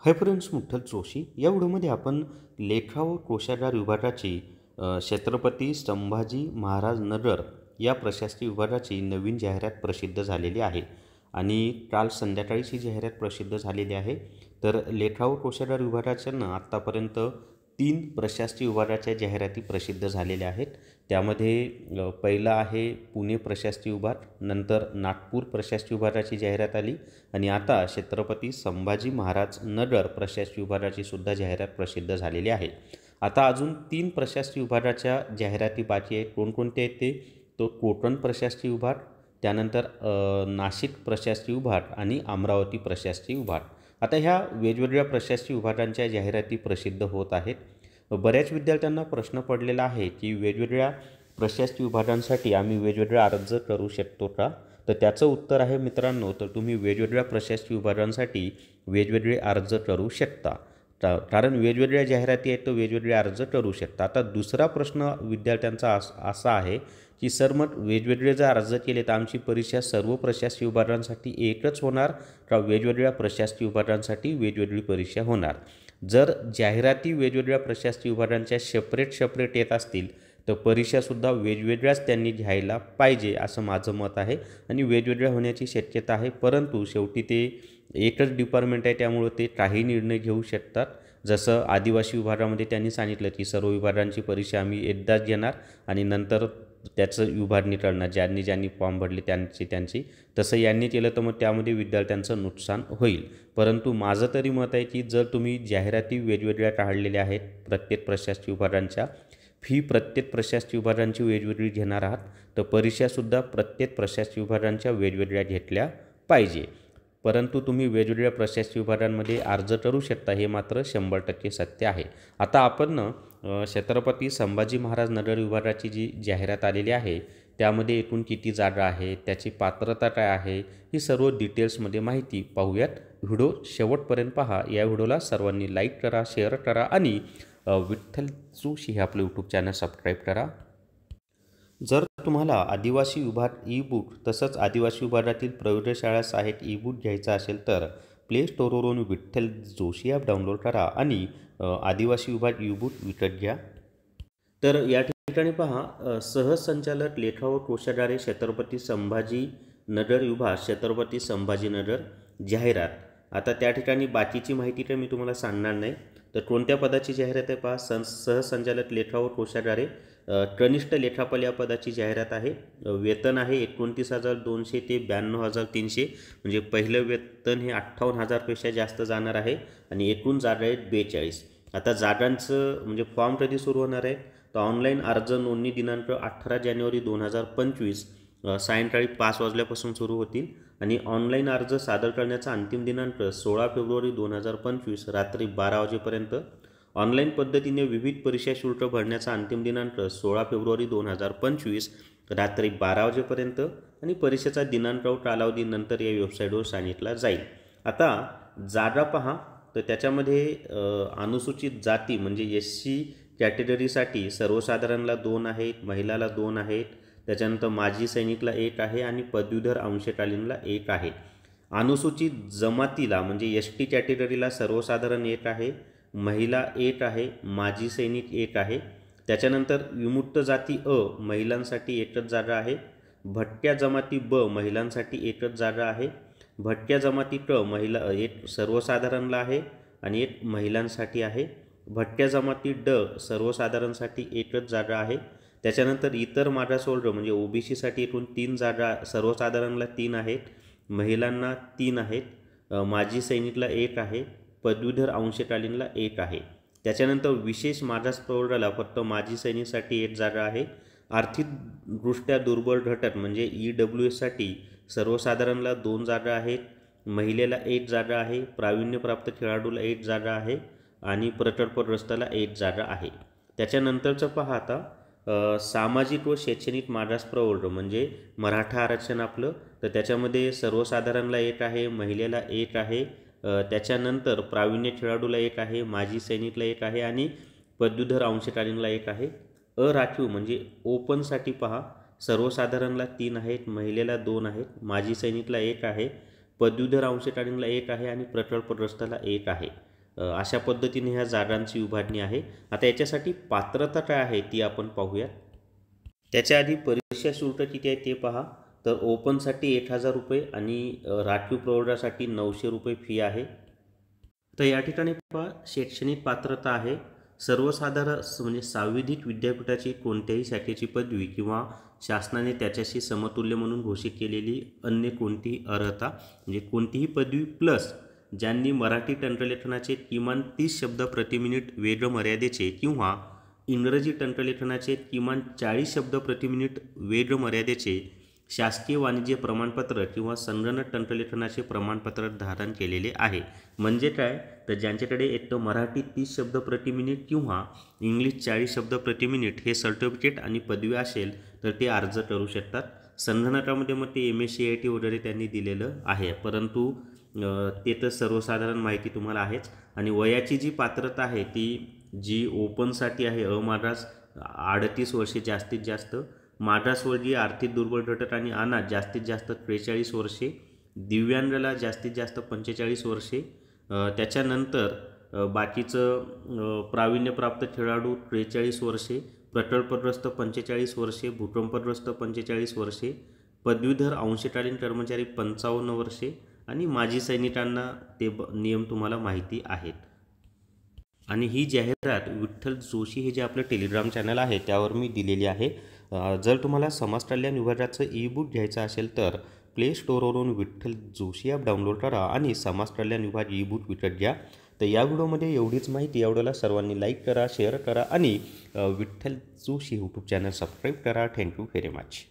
Hi friends, मुठ्ठल Joshi. या व्हिडिओमध्ये आपण लेखा व कोशागार विभागाची छत्रपती संभाजी महाराज नगर या प्रशासकीय विभागाची नवीन जाहिरात प्रसिद्ध झालेली आहे आणि काल संध्याकाळीच ही जाहिरात प्रसिद्ध झालेली आहे. तर लेखा व कोशागार विभागाच्या आत्तापर्यंत 3 प्रशासकीय विभागाच्या जाहिराती प्रसिद्ध झालेल्या आहेत. त्यामध्ये पहिला आहे पुणे प्रशासकीय विभाग, नंतर नागपूर प्रशासकीय विभागाची जाहिरात आली आणि आता छत्रपती संभाजी महाराज नगर प्रशासकीय विभागाची सुद्धा जाहिरात प्रसिद्ध झालेली आहे. आता अजून 3 प्रशासकीय विभागाच्या जाहिराती बाकी आहेत. कोणकोणते आहेत ते? तो कोकण प्रशासकीय विभाग, त्यानंतर नाशिक प्रशासकीय विभाग आणि अमरावती प्रशासकीय विभाग. आता ह्या वेगवेगळ्या प्रशासकीय विभागांच्या जाहिराती प्रसिद्ध होत आहेत. बऱ्याच विद्यार्थ्यांना प्रश्न पडलेला आहे की वेगवेगळ्या प्रशासकीय विभागांसाठी आम्ही वेगवेगळा अर्ज करू शकतो का? तर त्याचं उत्तर आहे मित्रांनो, तर तुम्ही वेगवेगळ्या प्रशासकीय विभागांसाठी वेगवेगळे अर्ज करू शकता. कारण वेगवेगळ्या जाहिराती आहेत तर वेगवेगळे अर्ज करू शकता. आता दुसरा प्रश्न विद्यार्थ्यांचा असा आहे की सर, मग वेगवेगळे जर अर्ज केले तर आमची परीक्षा सर्व प्रशासकीय विभागांसाठी एकच होणार का वेगवेगळ्या प्रशासकीय विभागांसाठी वेगवेगळी परीक्षा होणार? जर जाहिराती वेगवेगळ्या प्रशासकीय विभागांच्या सेपरेट येत असतील तर परीक्षासुद्धा वेगवेगळ्याच त्यांनी घ्यायला पाहिजे असं माझं मत आहे आणि वेगवेगळ्या होण्याची शक्यता आहे. परंतु शेवटी ते एकच डिपार्टमेंट आहे, त्यामुळं ते काही निर्णय घेऊ शकतात. जसं आदिवासी विभागामध्ये त्यांनी सांगितलं की सर्व विभागांची परीक्षा आम्ही एकदाच घेणार आणि नंतर त्याचं विभागणी करणार, ज्यांनी फॉर्म भरले त्यांची. तसं यांनी केलं तर मग त्यामध्ये विद्यार्थ्यांचं नुकसान होईल. परंतु माझं तरी मत आहे की जर तुम्ही जाहिराती वेगवेगळ्या काढलेल्या आहेत प्रत्येक प्रशासकीय विभागांच्या, फी प्रत्येक प्रशासकीय विभागांची वेगवेगळी घेणार आहात तर परीक्षासुद्धा प्रत्येक प्रशासकीय विभागांच्या वेगवेगळ्या घेतल्या पाहिजे. परंतु तुम्ही वेगवेगळ्या प्रशासकीय विभागांमध्ये अर्ज करू शकता, हे मात्र 100% सत्य आहे. आता आपण छत्रपती संभाजी महाराज नगर विभागाची जी जाहिरात आलेली आहे त्यामध्ये एकूण किती जागा आहे, त्याची पात्रता काय आहे, ही सर्व डिटेल्समध्ये माहिती पाहूयात. व्हिडिओ शेवटपर्यंत पहा. या व्हिडिओला सर्वांनी लाईक करा, शेअर करा आणि विठ्ठल जोशी हे आपलं यूट्यूब चॅनल सबस्क्राईब करा. जर तुम्हाला आदिवासी विभाग ई बुक तसंच आदिवासी विभागातील प्रयोगशाळा सहाय्यक ई बुक घ्यायचा असेल तर प्ले स्टोअरवरून विठ्ठल जोशी ॲप डाउनलोड करा आणि आदिवासी विभाग ई बुक विकत घ्या. तर या ठिकाणी पहा, सहसंचालक लेखा व कोशागार छत्रपती संभाजी नगर विभाग, छत्रपती संभाजीनगर जाहिरात. आता त्या ठिकाणी बाकीची माहिती तर मी तुम्हाला सांगणार नाही. तर कोणत्या पदाची जाहिरात आहे पहा, सहसंचालक लेखा व कोशागार, कनिष्ठ लेखापाल या पदाची जाहिरात आहे. वेतन आहे 29,200 ते 92,300, म्हणजे पहिलं वेतन हे 58,000पेक्षा जास्त जाणार आहे आणि एकूण जागा आहेत 42. आता जागांचं म्हणजे फॉर्म कधी सुरू होणार आहे तर ऑनलाईन अर्ज नोंदणी दिनांक 18 जानेवारी 2025 सायंकाळी 5 वाजल्यापासून सुरू होतील आणि ऑनलाईन अर्ज सादर करण्याचा अंतिम दिनांक 16 फेब्रुवारी 2025 रात्री 12 वाजेपर्यंत. ऑनलाईन पद्धतीने विविध परीक्षा शुल्क भरण्याचा अंतिम दिनांक 16 फेब्रुवारी 2025 रात्री 12 वाजेपर्यंत आणि परीक्षेचा दिनांक व कालावधी नंतर या वेबसाईटवर सांगितला जाईल. आता जागा पहा, तर त्याच्यामध्ये अनुसूचित जाती म्हणजे SC कॅटेगरीसाठी सर्वसाधारणला 2 आहेत, महिलाला 2 आहेत, त्याच्यानंतर माजी सैनिकला 1 आहे आणि पदवीधर अंशकालीनला 1 आहे. अनुसूचित जमातीला म्हणजे ST कॅटेगरीला सर्वसाधारण 1 आहे, महिला 1 आहे, माजी सैनिक 1 आहे. त्याच्यानंतर विमुक्त जाती अ महिलांसाठी 1च जागा आहे. भटक्या जमाती ब महिलांसाठी 1च जागा आहे. भटक्या जमाती क महिला 1 सर्वसाधारणला आहे आणि 1 महिलांसाठी आहे. भटक्या जमाती ड सर्वसाधारणसाठी 1च जागा आहे. त्याच्यानंतर इतर मागासवर्ग म्हणजे OBCसाठी एकूण 3 जागा, सर्वसाधारणला 3 आहेत, महिलांना 3 आहेत, माजी सैनिकला 1 आहे, पदवीधर अंशकालीनला 1 आहे. त्याच्यानंतर विशेष मागास प्रवर्गाला फक्त माजी सैनिकसाठी 1 जागा आहे. आर्थिकदृष्ट्या दुर्बल घटक म्हणजे EWSसाठी सर्वसाधारणला 2 जागा आहेत, महिलेला 1 जागा आहे, प्रावीण्यप्राप्त खेळाडूला 1 जागा आहे आणि प्रकल्पग्रस्ताला 1 जागा आहे. त्याच्यानंतरचं पहा आता, सामाजिक व शैक्षणिक मागास प्रवर्ग म्हणजे मराठा आरक्षण आपलं, तर त्याच्यामध्ये सर्वसाधारणला 1 आहे, महिलेला 1 आहे, त्याच्यानंतर प्रावीण्य खेळाडूला 1 आहे, माजी सैनिकला 1 आहे आणि पदवीधर अंशकालीनला 1 आहे. अराखीव म्हणजे ओपनसाठी पहा, सर्वसाधारणला 3 आहेत, महिलेला 2 आहेत, माजी सैनिकला 1 आहे, पदवीधर अंशकालीनला 1 आहे आणि प्रकल्पग्रस्ताला 1 आहे. अशा पद्धतीने ह्या जागांची विभागणी आहे. आता याच्यासाठी पात्रता काय आहे ती आपण पाहूयात. त्याच्या आधी परीक्षा शुल्क किती आहे ते पहा. तर ओपनसाठी 1000 रुपये आणि राखीव प्रवर्गासाठी 900 रुपये फी आहे. तर या ठिकाणी पहा शैक्षणिक पात्रता आहे सर्वसाधारण म्हणजे सांविधिक विद्यापीठाची कोणत्याही शाखेची पदवी किंवा शासनाने त्याच्याशी समतुल्य म्हणून घोषित केलेली अन्य कोणतीही अर्हता म्हणजे कोणतीही पदवी प्लस ज्यांनी मराठी तंत्रलेखनाचे किमान 30 शब्द प्रति मिनिट वेग मर्यादेचे किंवा इंग्रजी तंत्रलेखनाचे किमान 40 शब्द प्रति मिनिट वेग मर्यादेचे शासकीय वाणिज्य प्रमाणपत्र किंवा संगणक तंत्रलेखनाचे प्रमाणपत्र धारण केलेले आहे. म्हणजे काय तर ज्यांच्याकडे एक तर मराठी 30 शब्द प्रति मिनिट किंवा इंग्लिश 40 शब्द प्रति मिनिट हे सर्टिफिकेट आणि पदवी असेल तर ते अर्ज करू शकतात. संगणकामध्ये मग ते MSc IT वगैरे त्यांनी दिलेलं आहे, परंतु ते तर सर्वसाधारण माहिती तुम्हाला आहेच. आणि वयाची जी पात्रता आहे ती जी ओपनसाठी आहे अमागास 38 वर्षे जास्तीत जास्त, मागासवर्गीय आर्थिक दुर्बल घटक आणि अनाथ जास्तीत जास्त 43 वर्षे, दिव्यांगाला जास्तीत जास्त 45 वर्षे, त्याच्यानंतर बाकीचं प्रावीण्यप्राप्त खेळाडू 43 वर्षे, प्रकल्पग्रस्त 45 वर्षे, भूकंपग्रस्त 45 वर्षे, पदवीधर अंशकालीन कर्मचारी 55 वर्षे आणि माजी सैनिकांना ते नियम तुम्हाला माहिती आहेत. आणि ही जाहिरात विठ्ठल जोशी हे जे आपलं टेलिग्राम चॅनल आहे त्यावर मी दिलेली आहे. जर तुम्हाला समाज कल्याण विभागाचं ई-बुक घ्यायचं असेल तर प्ले स्टोअरवरून विठ्ठल जोशी ॲप डाउनलोड करा आणि समाज कल्याण विभाग ई-बुक विकत घ्या. तर या व्हिडिओमध्ये एवढीच माहिती. एवढ्याला सर्वांनी लाईक करा, शेअर करा आणि Vitthal Joshi YouTube channel subscribe करा. Thank you very much.